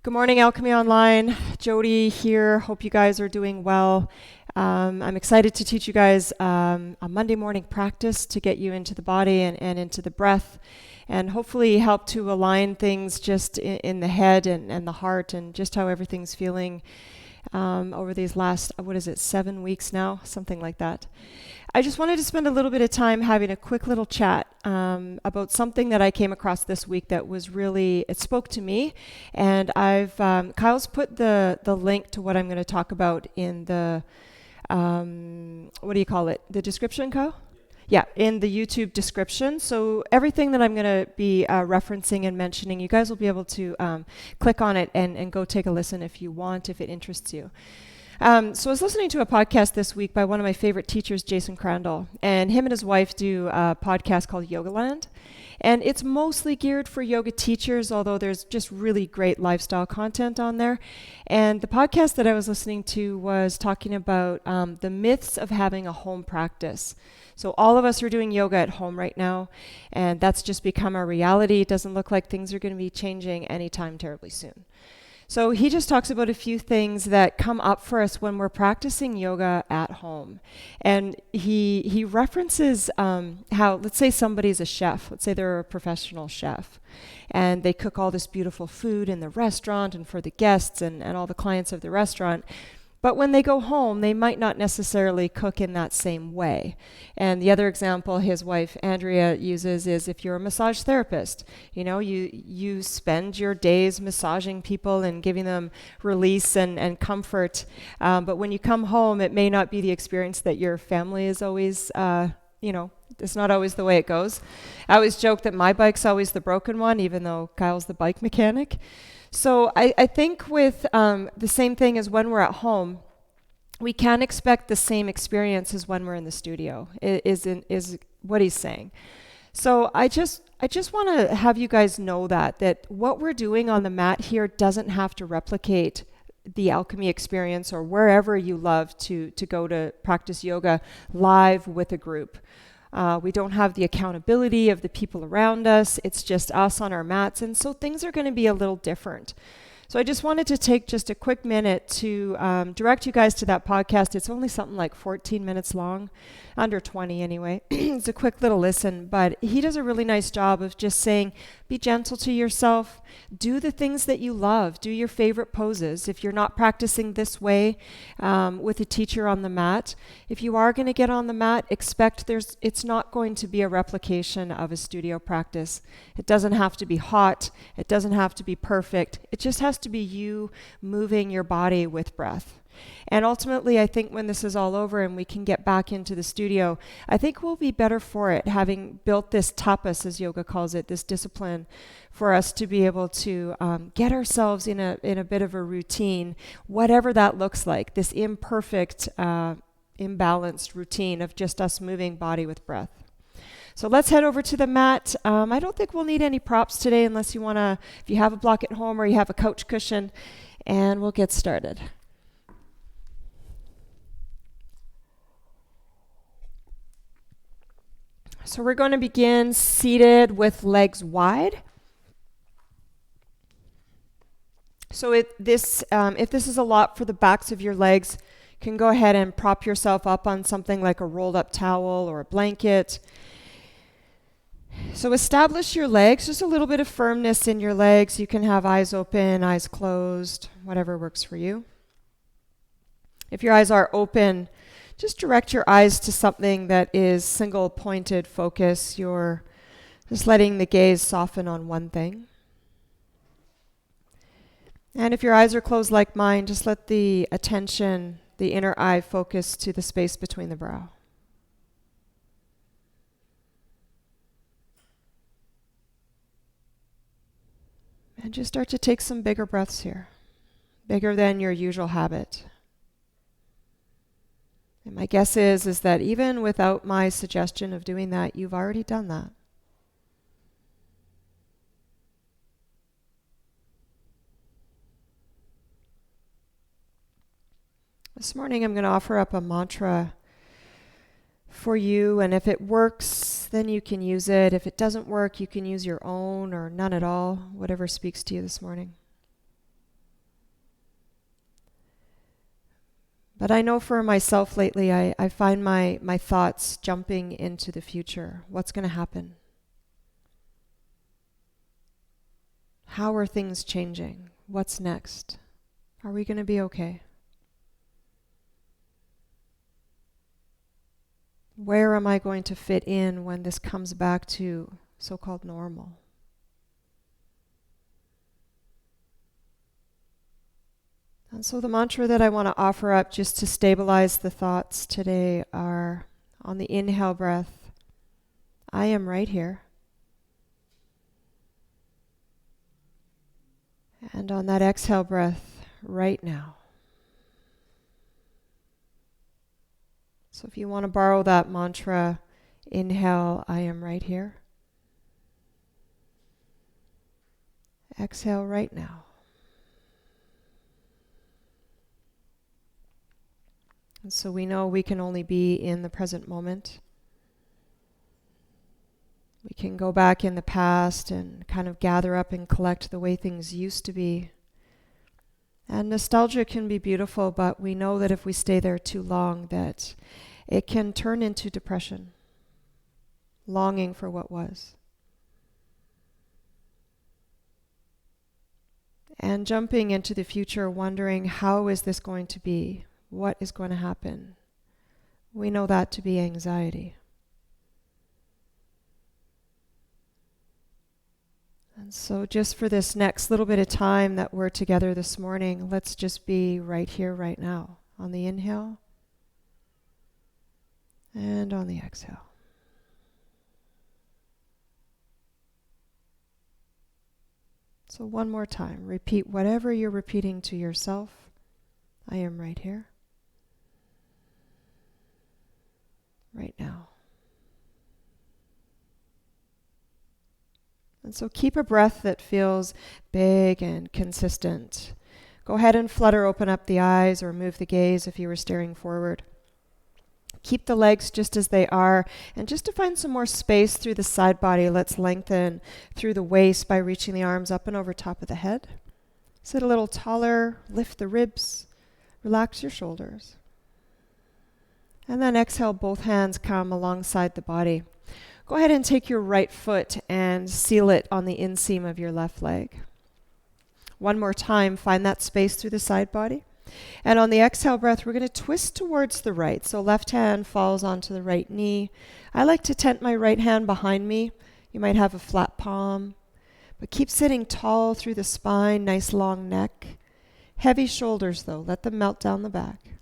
Good morning, Alchemy Online. Jody here. Hope you guys are doing well. I'm excited to teach you guys a Monday morning practice to get you into the body and into the breath, and hopefully help to align things just in the head and the heart and just how everything's feeling over these last, 7 weeks now? Something like that. I just wanted to spend a little bit of time having a quick little chat about something that I came across this week that was really, it spoke to me. And Kyle's put the link to what I'm going to talk about in the, what do you call it? The description, Kyle? Yeah, in the YouTube description. So everything that I'm going to be referencing and mentioning, you guys will be able to click on it and go take a listen if you want, if it interests you. So I was listening to a podcast this week by one of my favorite teachers, Jason Crandall, and him and his wife do a podcast called Yoga Land. And it's mostly geared for yoga teachers, although there's just really great lifestyle content on there. And the podcast that I was listening to was talking about the myths of having a home practice. So all of us are doing yoga at home right now, and that's just become our reality. It doesn't look like things are going to be changing anytime terribly soon. So he just talks about a few things that come up for us when we're practicing yoga at home. And he references how, let's say somebody's a chef. Let's say they're a professional chef. And they cook all this beautiful food in the restaurant and for the guests and all the clients of the restaurant. But when they go home, they might not necessarily cook in that same way. And the other example his wife, Andrea, uses is if you're a massage therapist. You know, you spend your days massaging people and giving them release and comfort. But when you come home, it may not be the experience that your family is always, it's not always the way it goes. I always joke that my bike's always the broken one, even though Kyle's the bike mechanic. So I think with the same thing as when we're at home, we can't expect the same experience as when we're in the studio, is what he's saying. So I just want to have you guys know that what we're doing on the mat here doesn't have to replicate the Alchemy experience or wherever you love to go to practice yoga live with a group. We don't have the accountability of the people around us. It's just us on our mats. And so things are going to be a little different. So I just wanted to take just a quick minute to direct you guys to that podcast. It's only something like 14 minutes long, under 20 anyway. It's a quick little listen, but he does a really nice job of just saying, be gentle to yourself. Do the things that you love. Do your favorite poses. If you're not practicing this way with a teacher on the mat, if you are going to get on the mat, expect it's not going to be a replication of a studio practice. It doesn't have to be hot. It doesn't have to be perfect. It just has to be you moving your body with breath. And ultimately, I think when this is all over and we can get back into the studio, I think we'll be better for it, having built this tapas, as yoga calls it, this discipline, for us to be able to get ourselves in a bit of a routine, whatever that looks like, this imperfect, imbalanced routine of just us moving body with breath. So let's head over to the mat. I don't think we'll need any props today unless you want to, if you have a block at home or you have a couch cushion, and we'll get started. So we're going to begin seated with legs wide. So if this is a lot for the backs of your legs, you can go ahead and prop yourself up on something like a rolled up towel or a blanket. So establish your legs, just a little bit of firmness in your legs. You can have eyes open, eyes closed, whatever works for you. If your eyes are open, just direct your eyes to something that is single pointed focus. You're just letting the gaze soften on one thing. And if your eyes are closed like mine, just let the attention, the inner eye, focus to the space between the brow. And just start to take some bigger breaths here, bigger than your usual habit. And my guess is that even without my suggestion of doing that, you've already done that. This morning I'm going to offer up a mantra for you, and if it works, then you can use it. If it doesn't work, you can use your own or none at all, whatever speaks to you this morning. But I know for myself lately, I find my thoughts jumping into the future. What's going to happen? How are things changing? What's next? Are we going to be okay? Where am I going to fit in when this comes back to so-called normal? And so the mantra that I want to offer up just to stabilize the thoughts today are, on the inhale breath, I am right here. And on that exhale breath, right now. So if you want to borrow that mantra, inhale, I am right here. Exhale, right now. And so we know we can only be in the present moment. We can go back in the past and kind of gather up and collect the way things used to be. And nostalgia can be beautiful, but we know that if we stay there too long, that it can turn into depression, longing for what was. And jumping into the future, wondering, how is this going to be? What is going to happen? We know that to be anxiety. And so just for this next little bit of time that we're together this morning, let's just be right here, right now, on the inhale and on the exhale. So one more time, repeat whatever you're repeating to yourself. I am right here, right now. And so keep a breath that feels big and consistent. Go ahead and flutter open up the eyes or move the gaze if you were staring forward. Keep the legs just as they are. And just to find some more space through the side body, let's lengthen through the waist by reaching the arms up and over top of the head. Sit a little taller, lift the ribs, relax your shoulders. And then exhale, both hands come alongside the body. Go ahead and take your right foot and seal it on the inseam of your left leg. One more time, find that space through the side body. And on the exhale breath, we're going to twist towards the right. So left hand falls onto the right knee. I like to tent my right hand behind me. You might have a flat palm. But keep sitting tall through the spine, nice long neck. Heavy shoulders though, let them melt down the back.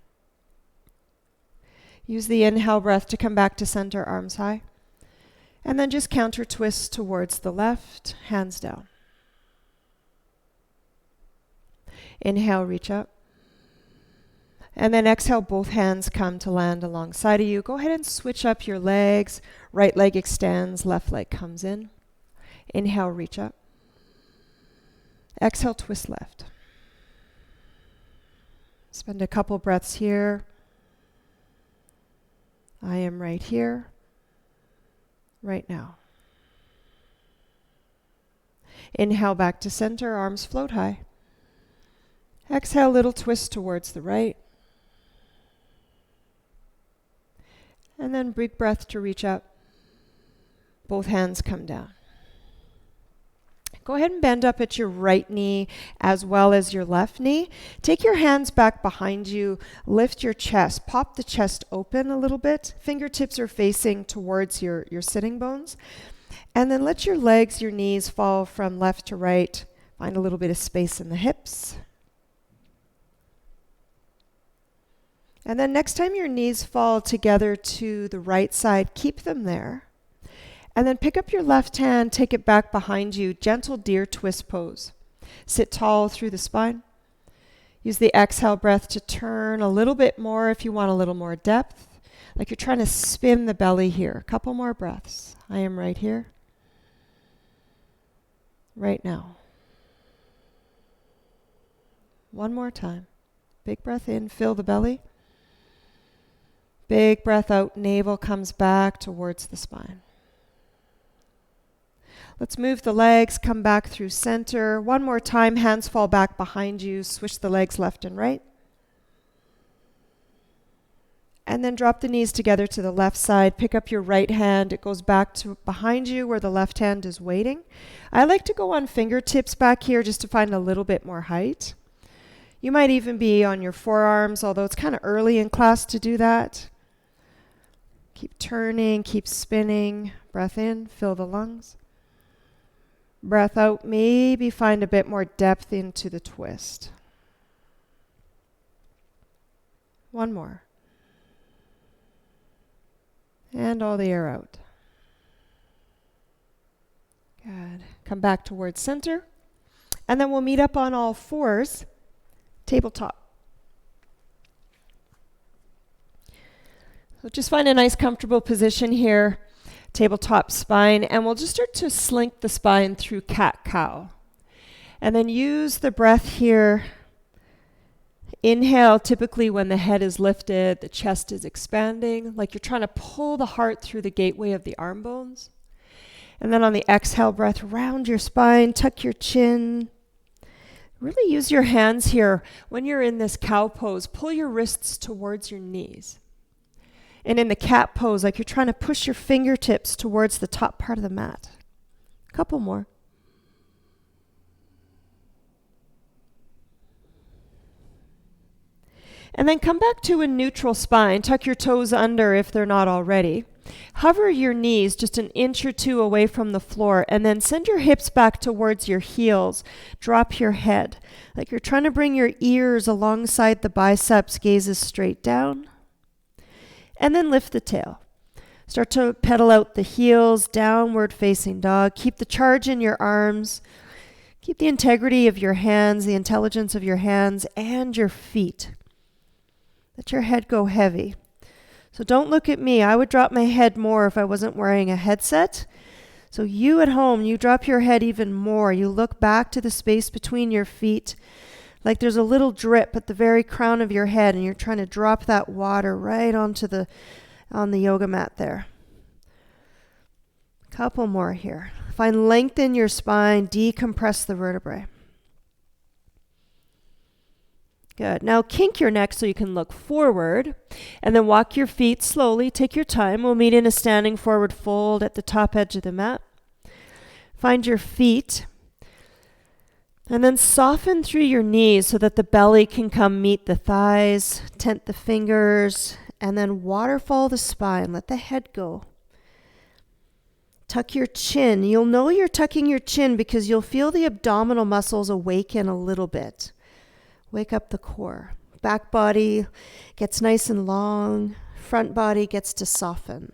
Use the inhale breath to come back to center, arms high. And then just counter twist towards the left, hands down. Inhale, reach up. And then exhale, both hands come to land alongside of you. Go ahead and switch up your legs. Right leg extends, left leg comes in. Inhale, reach up. Exhale, twist left. Spend a couple breaths here. I am right here, right now. Inhale back to center, arms float high. Exhale, little twist towards the right. And then big breath to reach up. Both hands come down. Go ahead and bend up at your right knee as well as your left knee. Take your hands back behind you. Lift your chest. Pop the chest open a little bit. Fingertips are facing towards your sitting bones. And then let your legs, your knees fall from left to right. Find a little bit of space in the hips. And then next time your knees fall together to the right side, keep them there. And then pick up your left hand, take it back behind you, gentle deer twist pose. Sit tall through the spine. Use the exhale breath to turn a little bit more if you want a little more depth, like you're trying to spin the belly here. A couple more breaths. I am right here, right now. One more time. Big breath in, fill the belly. Big breath out, navel comes back towards the spine. Let's move the legs, come back through center. One more time, hands fall back behind you. Switch the legs left and right. And then drop the knees together to the left side. Pick up your right hand. It goes back to behind you where the left hand is waiting. I like to go on fingertips back here just to find a little bit more height. You might even be on your forearms, although it's kind of early in class to do that. Keep turning, keep spinning. Breath in, fill the lungs. Breath out, maybe find a bit more depth into the twist. One more. And all the air out. Good. Come back towards center. And then we'll meet up on all fours, tabletop. So just find a nice comfortable position here, tabletop spine, and we'll just start to slink the spine through cat-cow. And then use the breath here. Inhale, typically when the head is lifted, the chest is expanding, like you're trying to pull the heart through the gateway of the arm bones. And then on the exhale breath, round your spine, tuck your chin. Really use your hands here. When you're in this cow pose, pull your wrists towards your knees. And in the cat pose, like you're trying to push your fingertips towards the top part of the mat. A couple more. And then come back to a neutral spine. Tuck your toes under if they're not already. Hover your knees just an inch or two away from the floor, and then send your hips back towards your heels. Drop your head. Like you're trying to bring your ears alongside the biceps, gazes straight down. And then lift the tail. Start to pedal out the heels, downward facing dog. Keep the charge in your arms. Keep the integrity of your hands, the intelligence of your hands and your feet. Let your head go heavy. So don't look at me. I would drop my head more if I wasn't wearing a headset. So you at home, you drop your head even more. You look back to the space between your feet, like there's a little drip at the very crown of your head, and you're trying to drop that water right on the yoga mat there. Couple more here. Find length in your spine, decompress the vertebrae. Good. Now kink your neck so you can look forward, and then walk your feet slowly. Take your time. We'll meet in a standing forward fold at the top edge of the mat. Find your feet, and then soften through your knees so that the belly can come meet the thighs. Tent the fingers, and then waterfall the spine. Let the head go. Tuck your chin. You'll know you're tucking your chin because you'll feel the abdominal muscles awaken a little bit. Wake up the core. Back body gets nice and long. Front body gets to soften.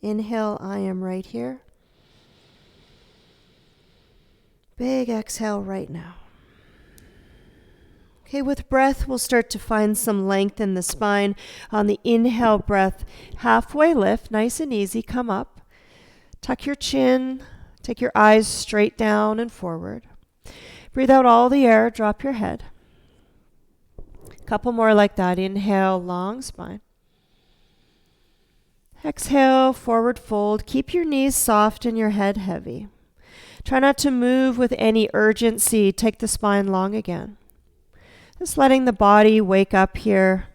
Inhale, I am right here. Big exhale right now. Okay, with breath, we'll start to find some length in the spine. On the inhale breath, halfway lift, nice and easy, come up. Tuck your chin, take your eyes straight down and forward. Breathe out all the air, drop your head. Couple more like that. Inhale, long spine. Exhale, forward fold. Keep your knees soft and your head heavy. Try not to move with any urgency. Take the spine long again. Just letting the body wake up here.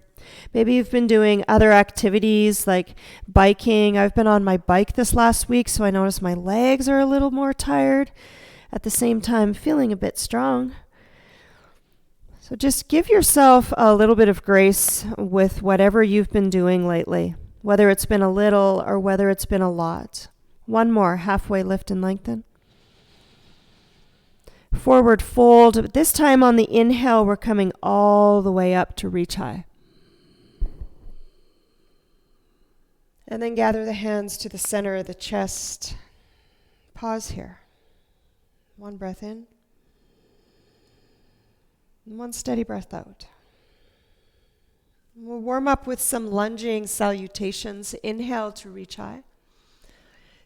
Maybe you've been doing other activities like biking. I've been on my bike this last week, so I notice my legs are a little more tired. At the same time, feeling a bit strong. So just give yourself a little bit of grace with whatever you've been doing lately, whether it's been a little or whether it's been a lot. One more, halfway lift and lengthen. Forward fold. This time on the inhale, we're coming all the way up to reach high. And then gather the hands to the center of the chest. Pause here. One breath in. And one steady breath out. We'll warm up with some lunging salutations. Inhale to reach high.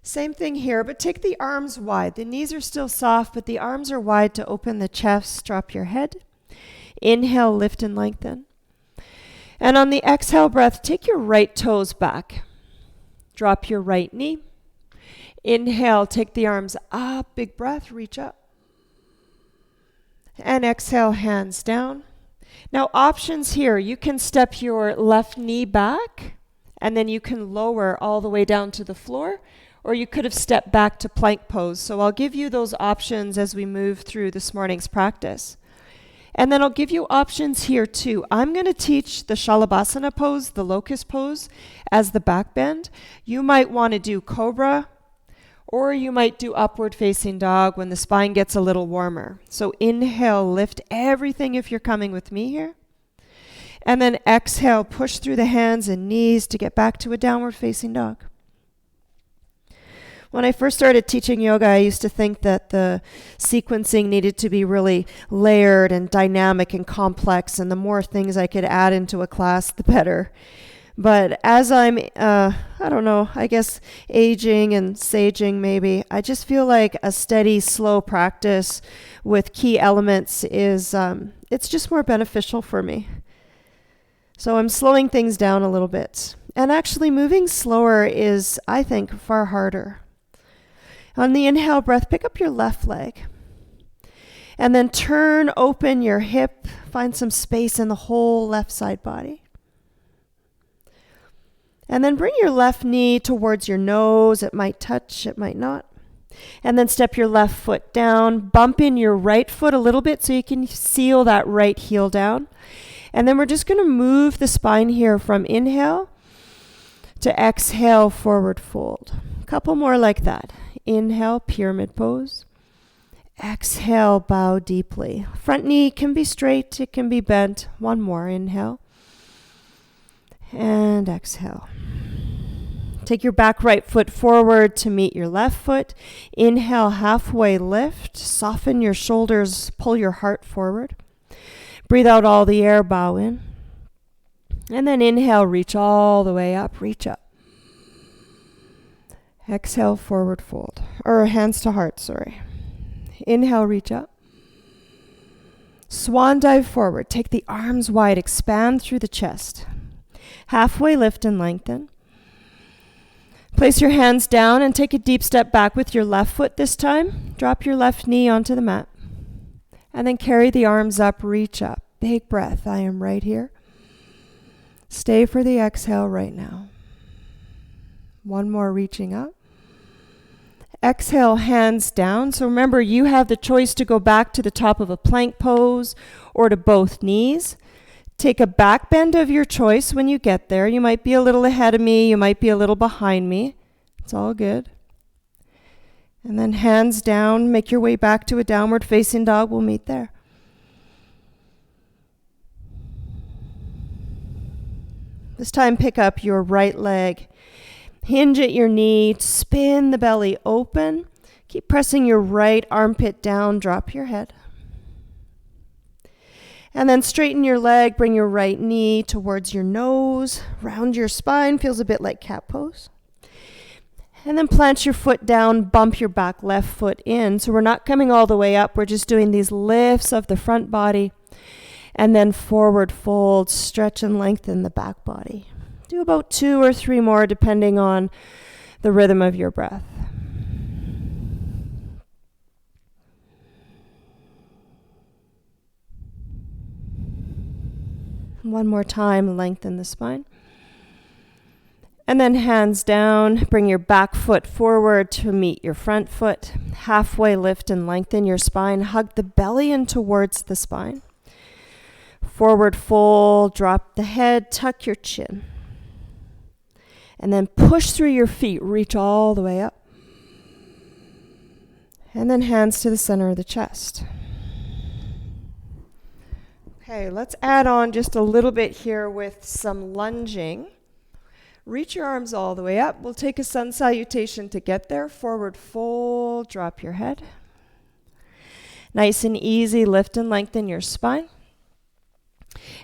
Same thing here, but take the arms wide. The knees are still soft, but the arms are wide to open the chest. Drop your head. Inhale, lift and lengthen. And on the exhale breath, take your right toes back. Drop your right knee. Inhale, take the arms up, big breath, reach up. And exhale, hands down. Now, options here. You can step your left knee back, and then you can lower all the way down to the floor, or you could have stepped back to plank pose. So I'll give you those options as we move through this morning's practice. And then I'll give you options here too. I'm going to teach the Shalabhasana pose, the locust pose, as the back bend. You might want to do cobra, or you might do upward facing dog when the spine gets a little warmer. So inhale, lift everything if you're coming with me here. And then exhale, push through the hands and knees to get back to a downward facing dog. When I first started teaching yoga, I used to think that the sequencing needed to be really layered and dynamic and complex, and the more things I could add into a class, the better. But as I'm, I guess aging and saging maybe, I just feel like a steady, slow practice with key elements is, it's just more beneficial for me. So I'm slowing things down a little bit. And actually moving slower is, I think, far harder. On the inhale breath, pick up your left leg. And then turn open your hip. Find some space in the whole left side body. And then bring your left knee towards your nose. It might touch, it might not. And then step your left foot down. Bump in your right foot a little bit so you can seal that right heel down. And then we're just going to move the spine here from inhale to exhale, forward fold. A couple more like that. Inhale, pyramid pose. Exhale, bow deeply. Front knee can be straight, it can be bent. One more, inhale. And exhale. Take your back right foot forward to meet your left foot. Inhale, halfway lift. Soften your shoulders, pull your heart forward. Breathe out all the air, bow in. And then inhale, reach all the way up, reach up. Exhale, forward fold. Or hands to heart, sorry. Inhale, reach up. Swan dive forward. Take the arms wide, expand through the chest. Halfway lift and lengthen. Place your hands down and take a deep step back with your left foot this time. Drop your left knee onto the mat. And then carry the arms up, reach up. Big breath. I am right here. Stay for the exhale right now. One more, reaching up. Exhale, hands down. So remember, you have the choice to go back to the top of a plank pose or to both knees. Take a back bend of your choice when you get there. You might be a little ahead of me. You might be a little behind me. It's all good. And then hands down. Make your way back to a downward facing dog. We'll meet there. This time, pick up your right leg. Hinge at your knee, spin the belly open. Keep pressing your right armpit down, drop your head. And then straighten your leg, bring your right knee towards your nose, round your spine, feels a bit like cat pose. And then plant your foot down, bump your back left foot in. So we're not coming all the way up, we're just doing these lifts of the front body. And then forward fold, stretch and lengthen the back body. Do about 2 or 3 more depending on the rhythm of your breath. One more time, lengthen the spine. And then hands down, bring your back foot forward to meet your front foot. Halfway lift and lengthen your spine. Hug the belly in towards the spine. Forward fold, drop the head, tuck your chin. And then push through your feet, reach all the way up. And then hands to the center of the chest. Okay, let's add on just a little bit here with some lunging. Reach your arms all the way up. We'll take a sun salutation to get there. Forward fold, drop your head. Nice and easy, lift and lengthen your spine.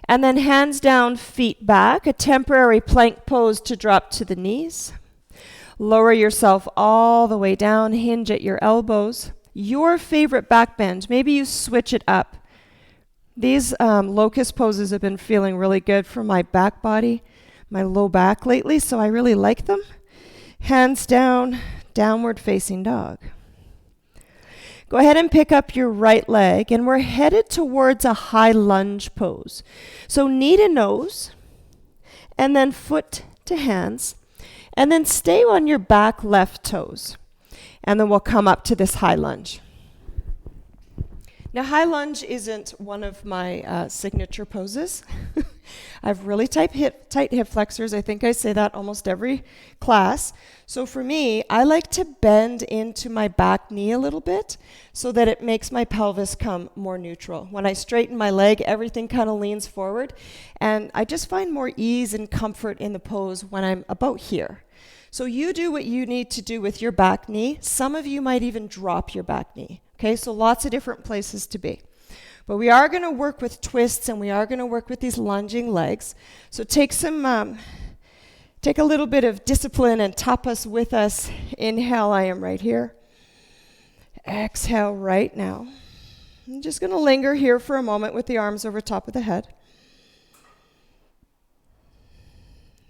And then hands down, feet back, a temporary plank pose to drop to the knees. Lower yourself all the way down, hinge at your elbows. Your favorite back bend, maybe you switch it up. These locust poses have been feeling really good for my back body, my low back lately, so I really like them. Hands down, downward facing dog. Go ahead and pick up your right leg, and we're headed towards a high lunge pose. So knee to nose, and then foot to hands, and then stay on your back left toes. And then we'll come up to this high lunge. Now, high lunge isn't one of my signature poses. I have really tight hip flexors. I think I say that almost every class. So for me, I like to bend into my back knee a little bit so that it makes my pelvis come more neutral. When I straighten my leg, everything kind of leans forward. And I just find more ease and comfort in the pose when I'm about here. So you do what you need to do with your back knee. Some of you might even drop your back knee. Okay, so lots of different places to be. But we are going to work with twists, and we are going to work with these lunging legs. So take a little bit of discipline and tapas with us. Inhale, I am right here. Exhale right now. I'm just going to linger here for a moment with the arms over top of the head.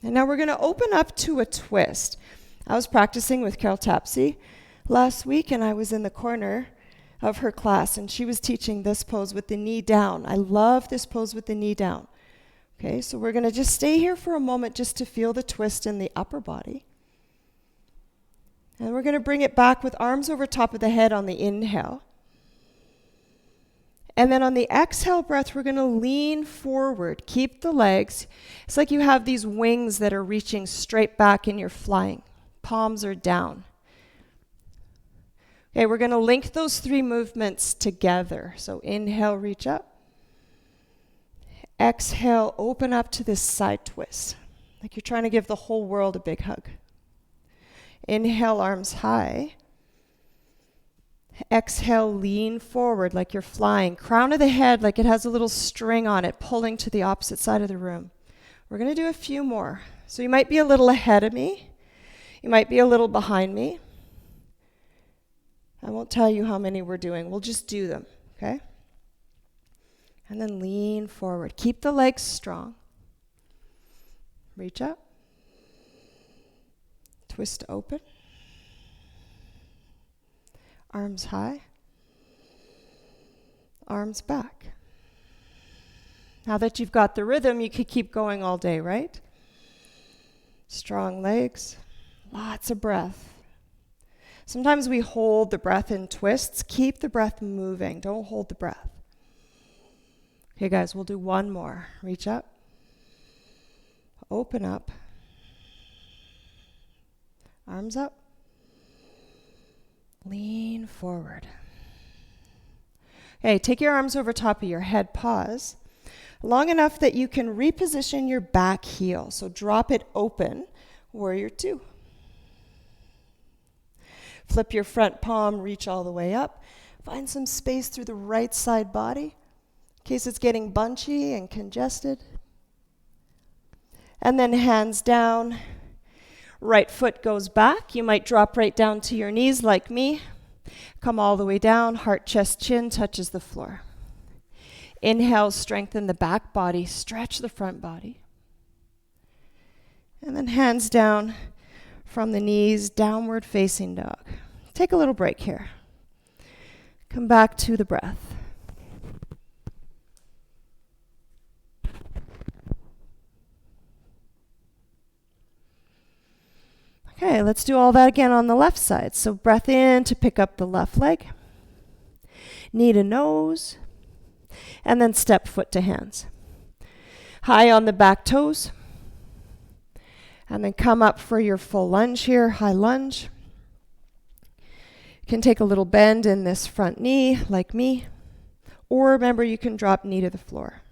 And now we're going to open up to a twist. I was practicing with Carol Tapsey last week, and I was in the corner of her class, and she was teaching this pose with the knee down. I love this pose with the knee down. Okay, so we're going to just stay here for a moment just to feel the twist in the upper body. And we're going to bring it back with arms over top of the head on the inhale. And then on the exhale breath, we're going to lean forward. Keep the legs. It's like you have these wings that are reaching straight back and you're flying. Palms are down. Okay, we're going to link those three movements together. So inhale, reach up. Exhale, open up to this side twist. Like you're trying to give the whole world a big hug. Inhale, arms high. Exhale, lean forward like you're flying. Crown of the head like it has a little string on it, pulling to the opposite side of the room. We're going to do a few more. So you might be a little ahead of me. You might be a little behind me. I won't tell you how many we're doing. We'll just do them, okay? And then lean forward. Keep the legs strong. Reach up. Twist open. Arms high. Arms back. Now that you've got the rhythm, you could keep going all day, right? Strong legs. Lots of breath. Sometimes we hold the breath in twists. Keep the breath moving. Don't hold the breath. Okay, guys, we'll do one more. Reach up. Open up. Arms up. Lean forward. Okay, take your arms over top of your head. Pause. Long enough that you can reposition your back heel. So drop it open. Warrior two. Flip your front palm, reach all the way up. Find some space through the right side body in case it's getting bunchy and congested. And then hands down. Right foot goes back. You might drop right down to your knees like me. Come all the way down. Heart, chest, chin touches the floor. Inhale, strengthen the back body. Stretch the front body. And then hands down. From the knees, downward facing dog. Take a little break here. Come back to the breath. Okay, let's do all that again on the left side. So breath in to pick up the left leg. Knee to nose. And then step foot to hands. High on the back toes. And then come up for your full lunge here, high lunge. You can take a little bend in this front knee, like me. Or remember, you can drop knee to the floor.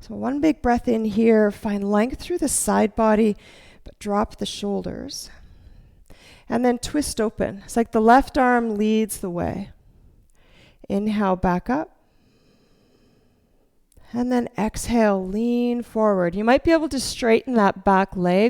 So one big breath in here. Find length through the side body, but drop the shoulders. And then twist open. It's like the left arm leads the way. Inhale, back up. And then exhale, lean forward. You might be able to straighten that back leg